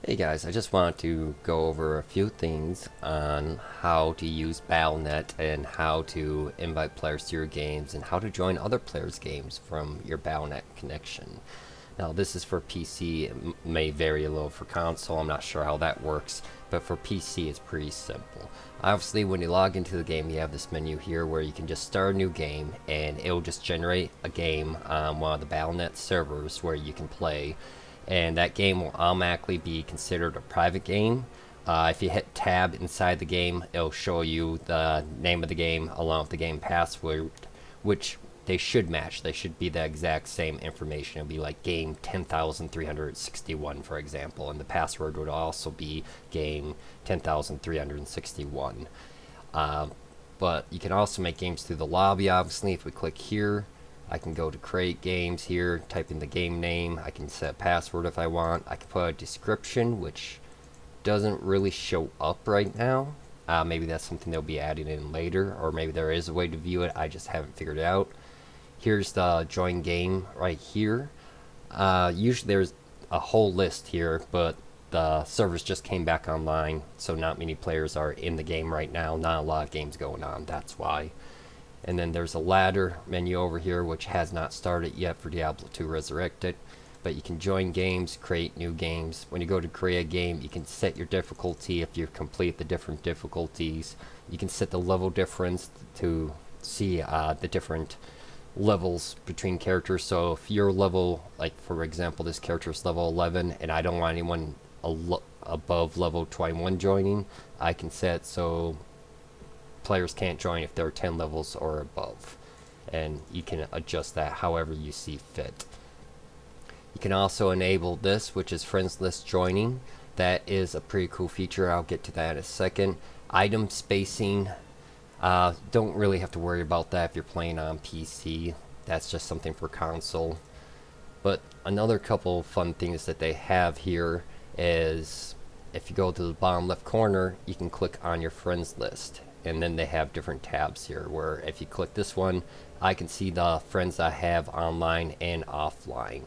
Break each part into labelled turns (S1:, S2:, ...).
S1: Hey guys, I just wanted to go over a few things on how to use Battlenet and how to invite players to your games and how to join other players' games from your Battlenet connection. Now this is for PC, it may vary a little for console, I'm not sure how that works, but for PC it's pretty simple. Obviously when you log into the game you have this menu here where you can just start a new game and it will just generate a game on one of the Battlenet servers where you can play, and that game will automatically be considered a private game. If you hit tab inside the game, it'll show you the name of the game along with the game password, which they should match. They should be the exact same information. It'll be like game 10,361, for example, and the password would also be game 10,361. But you can also make games through the lobby, obviously. If we click here, I can go to create games here, type in the game name, I can set a password if I want, I can put a description which doesn't really show up right now. Maybe that's something they'll be adding in later, or maybe there is a way to view it, I just haven't figured it out. Here's the join game right here. Usually there's a whole list here, but the servers just came back online, so not many players are in the game right now, not a lot of games going on, that's why. And then there's a ladder menu over here which has not started yet for Diablo 2 Resurrected. But you can join games, create new games. When you go to create a game, you can set your difficulty if you complete the different difficulties. You can set the level difference to see the different levels between characters. So if you're level, like for example, this character is level 11 and I don't want anyone above level 21 joining, I can set so players can't join if they're 10 levels or above, and you can adjust that however you see fit. You can also enable this, which is friends list joining. That is a pretty cool feature, I'll get to that in a second. Item spacing, don't really have to worry about that if you're playing on PC, that's just something for console. But another couple fun things that they have here is if you go to the bottom left corner, you can click on your friends list. And then they have different tabs here where if you click this one, I can see the friends I have online and offline.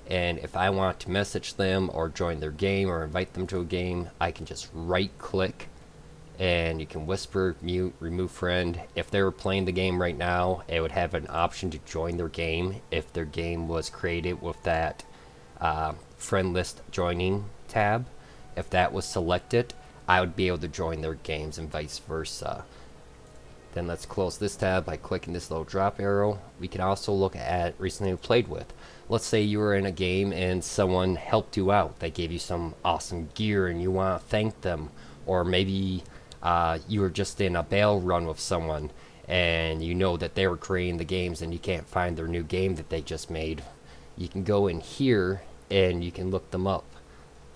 S1: And if I want to message them or join their game or invite them to a game, I can just right click and you can whisper, mute, remove friend. If they were playing the game right now, it would have an option to join their game if their game was created with that friend list joining tab. If that was selected, I would be able to join their games and vice versa. Then let's close this tab by clicking this little drop arrow. We can also look at recently played with. Let's say you were in a game and someone helped you out. They gave you some awesome gear and you want to thank them. Or maybe you were just in a bail run with someone and you know that they were creating the games and you can't find their new game that they just made. You can go in here and you can look them up,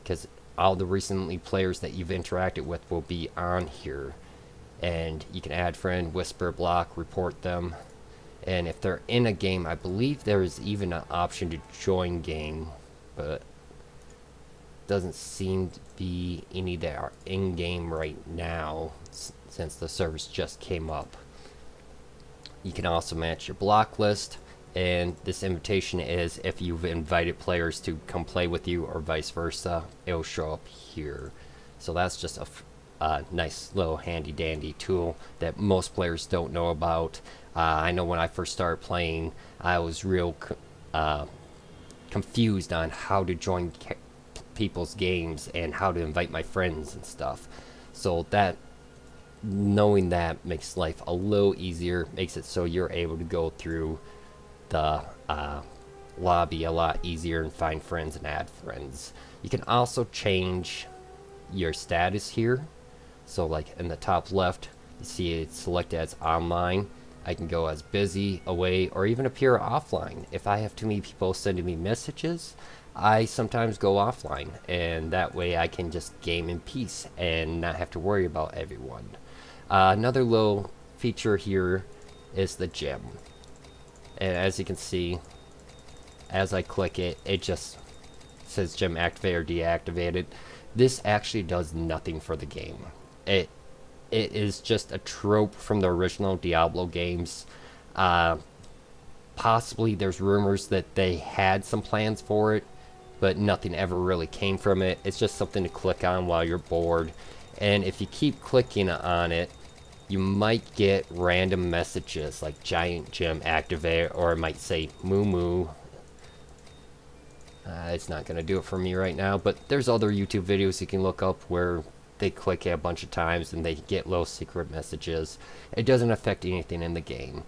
S1: because all the recently players that you've interacted with will be on here, and you can add friend, whisper, block, report them. And if they're in a game, I believe there is even an option to join game, but doesn't seem to be any that are in game right now since the servers just came up. You can also match your block list, and this invitation is if you've invited players to come play with you or vice versa, it'll show up here. So that's just a nice little handy dandy tool that most players don't know about. I know when I first started playing, I was real confused on how to join people's games and how to invite my friends and stuff. So that knowing that makes life a little easier, makes it so you're able to go through the lobby a lot easier and find friends and add friends. You can also change your status here. So like in the top left, you see it's selected as online. I can go as busy, away, or even appear offline. If I have too many people sending me messages, I sometimes go offline, and that way I can just game in peace and not have to worry about everyone. Another little feature here is the gym. And as you can see, as I click it, it just says gym activated or deactivated. This actually does nothing for the game. It is just a trope from the original Diablo games. Possibly there's rumors that they had some plans for it, but nothing ever really came from it. It's just something to click on while you're bored. And if you keep clicking on it, you might get random messages like giant gem activate, or it might say moo moo. It's not going to do it for me right now, but there's other YouTube videos you can look up where they click it a bunch of times and they get little secret messages. It doesn't affect anything in the game.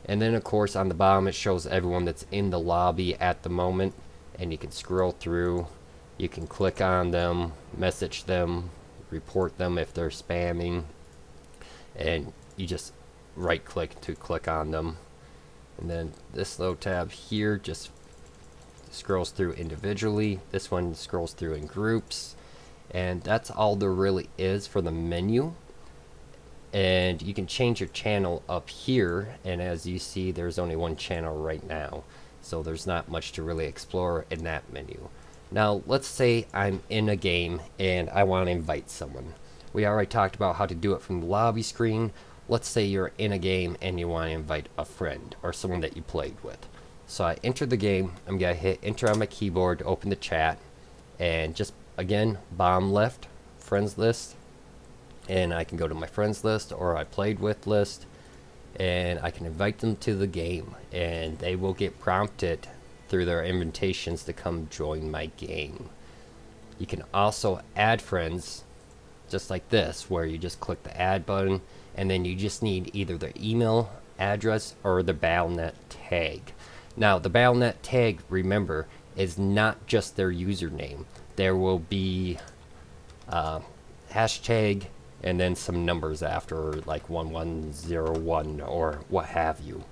S1: And then of course on the bottom it shows everyone that's in the lobby at the moment, and you can scroll through, you can click on them, message them, report them if they're spamming, and you just right click to click on them. And then this little tab here just scrolls through individually. This one scrolls through in groups, and that's all there really is for the menu. And you can change your channel up here, and as you see there's only one channel right now, so there's not much to really explore in that menu. Now let's say I'm in a game and I want to invite someone. We already talked about how to do it from the lobby screen. Let's say you're in a game and you want to invite a friend or someone that you played with. So I enter the game, I'm going to hit enter on my keyboard to open the chat, and just again bottom left, friends list, and I can go to my friends list or I played with list, and I can invite them to the game, and they will get prompted through their invitations to come join my game. You can also add friends just like this, where you just click the add button, and then you just need either their email address or the Battlenet tag. Now the Battlenet tag, remember, is not just their username. There will be hashtag and then some numbers after, like 1101 or what have you.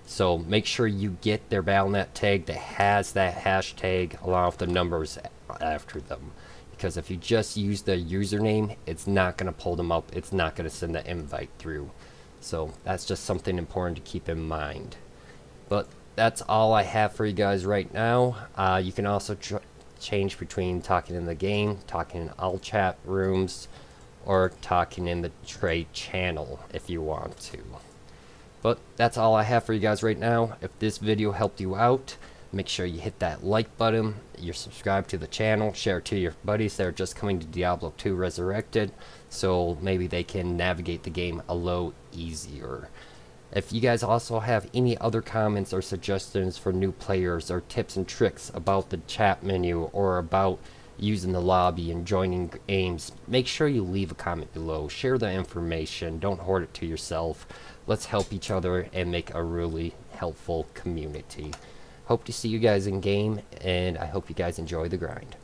S1: So make sure you get their Battlenet tag that has that hashtag along with the numbers after them, because if you just use the username, it's not going to pull them up, it's not going to send the invite through. So that's just something important to keep in mind. But that's all I have for you guys right now. You can also change between talking in the game, talking in all chat rooms, or talking in the trade channel if you want to. But that's all I have for you guys right now. If this video helped you out, make sure you hit that like button, you're subscribed to the channel, share it to your buddies that are just coming to Diablo 2 Resurrected, so maybe they can navigate the game a little easier. If you guys also have any other comments or suggestions for new players or tips and tricks about the chat menu or about using the lobby and joining games, make sure you leave a comment below. Share the information, don't hoard it to yourself. Let's help each other and make a really helpful community. Hope to see you guys in game, and I hope you guys enjoy the grind.